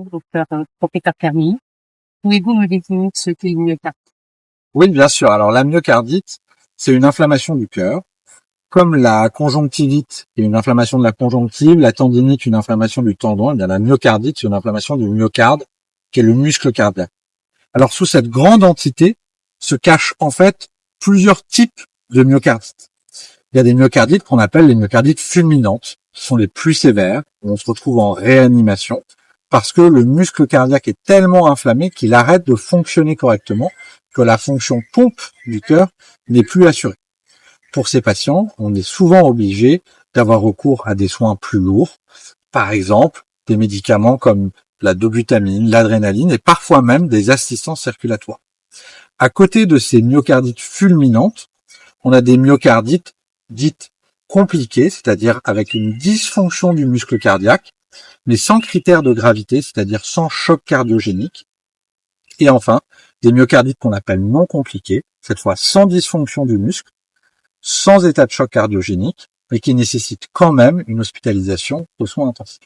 Bonjour, docteur professeur Camille. Pouvez-vous me définir ce qu'est une myocardite? Oui, bien sûr. Alors, la myocardite, c'est une inflammation du cœur. Comme la conjonctivite est une inflammation de la conjonctive, la tendinite une inflammation du tendon, et bien la myocardite, c'est une inflammation du myocarde, qui est le muscle cardiaque. Alors, sous cette grande entité se cachent en fait plusieurs types de myocardite. Il y a des myocardites qu'on appelle les myocardites fulminantes, qui sont les plus sévères, où on se retrouve en réanimation, parce que le muscle cardiaque est tellement inflammé qu'il arrête de fonctionner correctement, que la fonction pompe du cœur n'est plus assurée. Pour ces patients, on est souvent obligé d'avoir recours à des soins plus lourds, par exemple des médicaments comme la dobutamine, l'adrénaline et parfois même des assistants circulatoires. À côté de ces myocardites fulminantes, on a des myocardites dites compliquées, c'est-à-dire avec une dysfonction du muscle cardiaque, mais sans critères de gravité, c'est-à-dire sans choc cardiogénique. Et enfin, des myocardites qu'on appelle non compliquées, cette fois sans dysfonction du muscle, sans état de choc cardiogénique, mais qui nécessitent quand même une hospitalisation aux soins intensifs.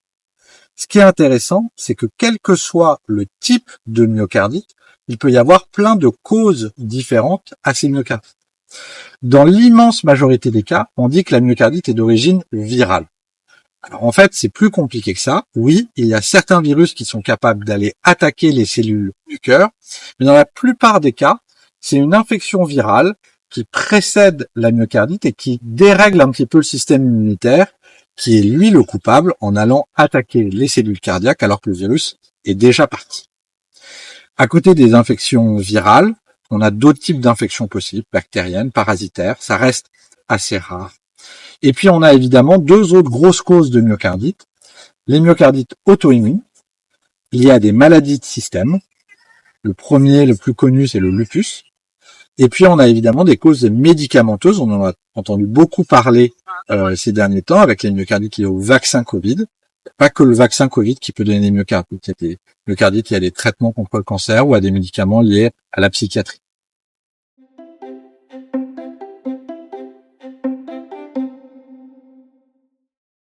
Ce qui est intéressant, c'est que quel que soit le type de myocardite, il peut y avoir plein de causes différentes à ces myocardites. Dans l'immense majorité des cas, on dit que la myocardite est d'origine virale. Alors en fait, c'est plus compliqué que ça. Oui, il y a certains virus qui sont capables d'aller attaquer les cellules du cœur, mais dans la plupart des cas, c'est une infection virale qui précède la myocardite et qui dérègle un petit peu le système immunitaire, qui est lui le coupable en allant attaquer les cellules cardiaques alors que le virus est déjà parti. À côté des infections virales, on a d'autres types d'infections possibles, bactériennes, parasitaires, ça reste assez rare. Et puis on a évidemment deux autres grosses causes de myocardite, les myocardites auto-immunes, liées à des maladies de système. Le premier, le plus connu, c'est le lupus. Et puis on a évidemment des causes médicamenteuses, on en a entendu beaucoup parler ces derniers temps avec les myocardites liés au vaccin Covid. Pas que le vaccin Covid qui peut donner des myocardites, il y a des myocardites liés à des traitements contre le cancer ou à des médicaments liés à la psychiatrie.